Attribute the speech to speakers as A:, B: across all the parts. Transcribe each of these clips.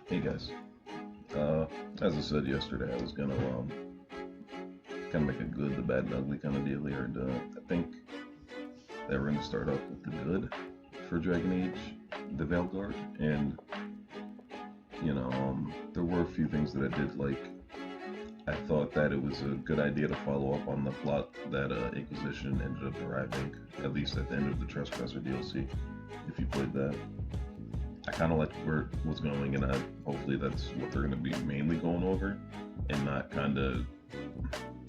A: Hey guys, as I said yesterday, I was gonna kind of make a good, the bad, and ugly kind of deal here, and I think that we're gonna start off with the good for Dragon Age, the Veilguard, and there were a few things that I did like. I thought that it was a good idea to follow up on the plot that Inquisition ended up deriving, at least at the end of the Trespasser DLC. If you played that, I kind of liked where it was going, and hopefully that's what they're going to be mainly going over, and not kind of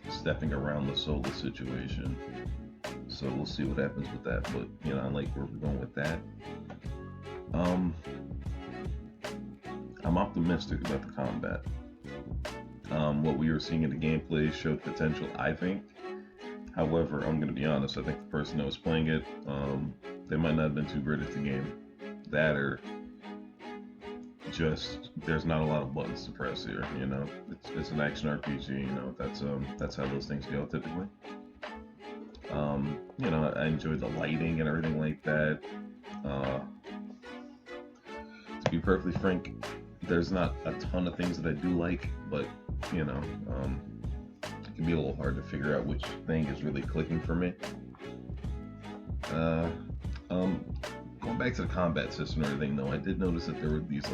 A: stepping around the Sola situation. So we'll see what happens with that. But I like where we're going with that. Um, I'm optimistic about the combat. What we were seeing in the gameplay showed potential, I think. However, I'm going to be honest. I think the person that was playing it, they might not have been too great at the game. That or just there's not a lot of buttons to press here. It's an action RPG. That's how those things go typically. I enjoyed the lighting and everything like that. To be perfectly frank, there's not a ton of things that I do like, but it can be a little hard to figure out which thing is really clicking for me. Going back to the combat system and everything, though, I did notice that there were these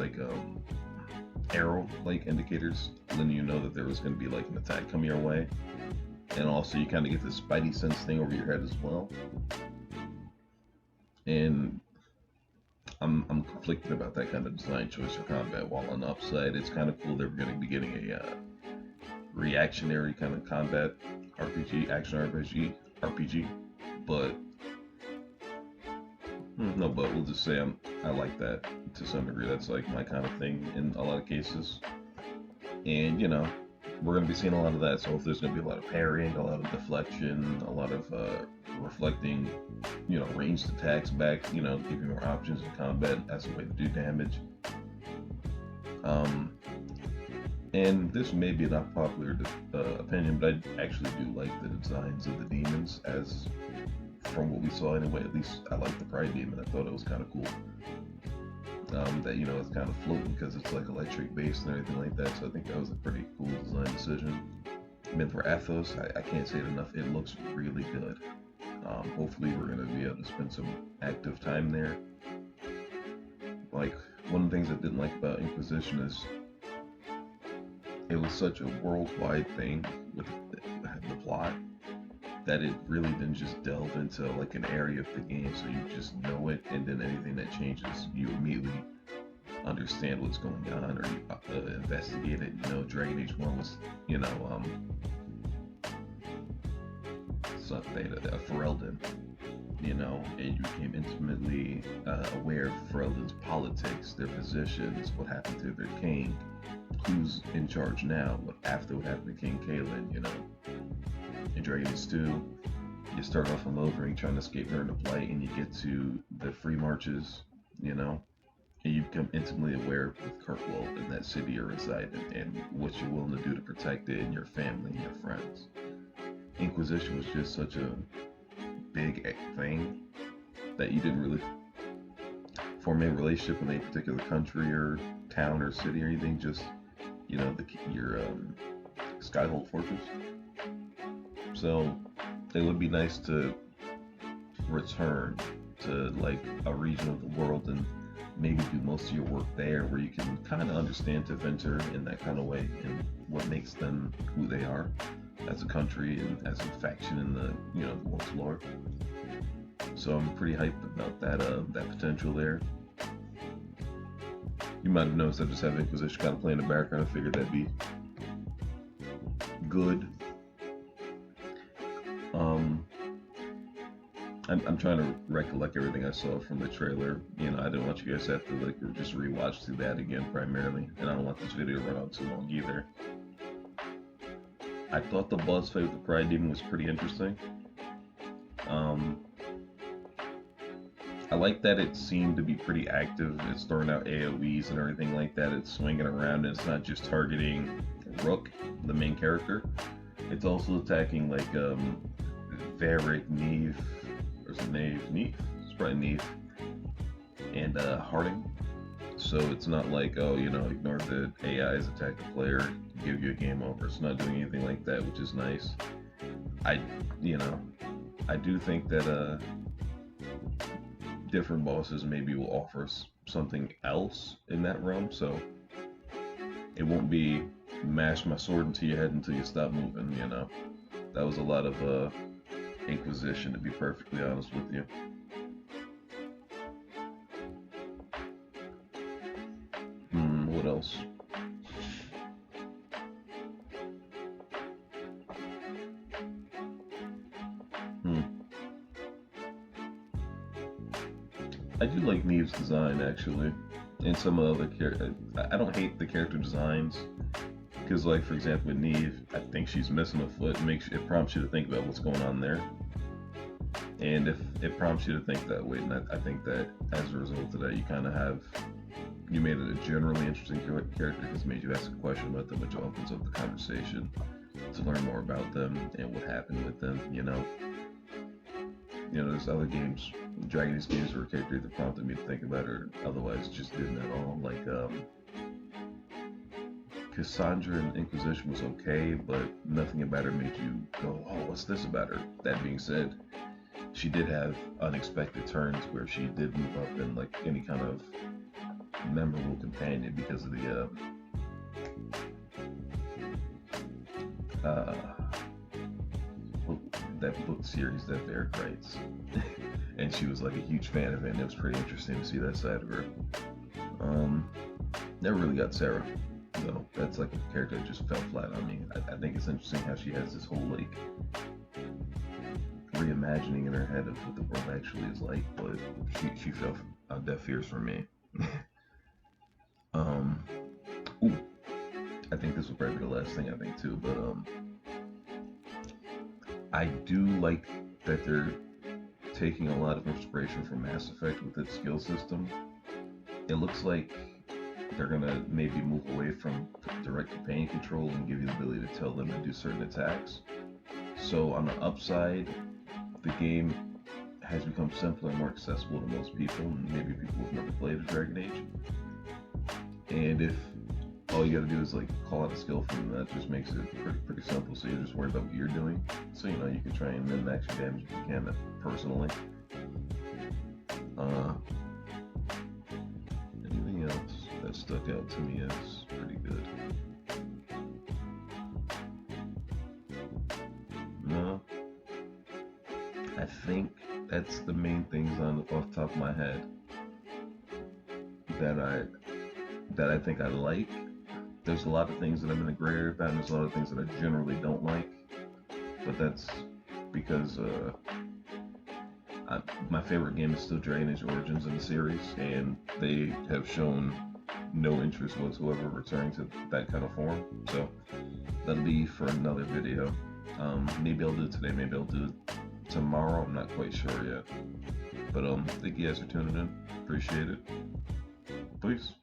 A: arrow-like indicators letting you know that there was going to be like an attack coming your way, and also you kind of get this spidey sense thing over your head as well. And I'm conflicted about that kind of design choice for combat. While on the upside, it's kind of cool that we're going to be getting a reactionary kind of combat RPG, action RPG, but no, but we'll just say I like that to some degree. That's like my kind of thing in a lot of cases. And we're going to be seeing a lot of that. So if there's going to be a lot of parrying, a lot of deflection, a lot of reflecting, ranged attacks back, giving more options in combat as a way to do damage. And this may be an unpopular opinion, but I actually do like the designs of the demons, as from what we saw anyway. At least I like the Pride Demon. I thought it was kind of cool. That it's kind of floating because it's like electric based and everything like that. So I think that was a pretty cool design decision. I mean, for Athos, I can't say it enough. It looks really good. Hopefully we're going to be able to spend some active time there. Like, one of the things I didn't like about Inquisition is it was such a worldwide thing with the plot that it really didn't just delve into like an area of the game, so you just know it, and then anything that changes, you immediately understand what's going on, or you investigate it. Dragon Age 1 was, Ferelden, and you became intimately aware of Ferelden's politics, their positions, what happened to their king, who's in charge now, after what happened to King Kaelin, In Dragon Age 2, you start off in Lothering trying to escape during the Blight, and you get to the Free Marches, and you become intimately aware with Kirkwall in that city you're residing, and what you're willing to do to protect it, and your family and your friends. Inquisition was just such a big thing that you didn't really form a relationship with any particular country or town or city or anything, just, your Skyhold Fortress. So it would be nice to return to like a region of the world and maybe do most of your work there, where you can kind of understand Tevinter in that kind of way and what makes them who they are as a country and as a faction in the the world's lore. So I'm pretty hyped about that potential there. You might have noticed I just have Inquisition kind of playing in the background. I figured that'd be good. I'm trying to recollect everything I saw from the trailer. I didn't want you guys to have to just rewatch through that again primarily, and I don't want this video to run out too long either. I thought the boss fight with the Pride Demon was pretty interesting. I like that it seemed to be pretty active. It's throwing out AoEs and everything like that. It's swinging around, and it's not just targeting Rook, the main character. It's also attacking like Varric, Neve, or is it Neve? Neve? It's probably Neve. And Harding. So it's not like, oh, ignore the AIs, attack the player, give you a game over. It's not doing anything like that, which is nice. I, you know, I do think that different bosses maybe will offer something else in that realm. So it won't be mash my sword into your head until you stop moving. That was a lot of Inquisition, to be perfectly honest with you. What else? Hmm. I do like Neve's design actually, and some of the other characters. I don't hate the character designs because, like for example, with Neve, I think she's missing a foot. It prompts you to think about what's going on there, and if it prompts you to think that way, and I think that as a result of that, you made it a generally interesting character because it made you ask a question about them, which opens up the conversation to learn more about them and what happened with them. There's other games, Dragon Age games, where a character either prompted me to think about it or otherwise just didn't at all. Like Cassandra in Inquisition was okay, but nothing about her made you go, "Oh, what's this about her?" That being said, she did have unexpected turns where she did move up in like any kind of memorable companion because of the that book series that Eric writes, and she was like a huge fan of it, and it was pretty interesting to see that side of her. Never really got Sarah, though. That's like a character that just fell flat on me. I think it's interesting how she has this whole like reimagining in her head of what the world actually is like, but she fell on deaf ears for me. Ooh, I think this will probably be the last thing I think too, but I do like that they're taking a lot of inspiration from Mass Effect with its skill system. It looks like they're gonna maybe move away from direct companion control and give you the ability to tell them to do certain attacks. So on the upside, the game has become simpler and more accessible to most people, and maybe people who've never played a Dragon Age. And if all you gotta do is like call out a skill from them, that just makes it pretty simple. So you're just worried about what you're doing. So you can try and min max your damage if you can personally. Anything else that stuck out to me as pretty good? No, I think that's the main things off the top of my head that I think I like. There's a lot of things that I'm in a gray area about, and there's a lot of things that I generally don't like. But that's because my favorite game is still Dragon Age Origins in the series, and they have shown no interest whatsoever returning to that kind of form. So that'll be for another video. Maybe I'll do it today, maybe I'll do it tomorrow. I'm not quite sure yet. But thank you guys for tuning in. Appreciate it. Peace.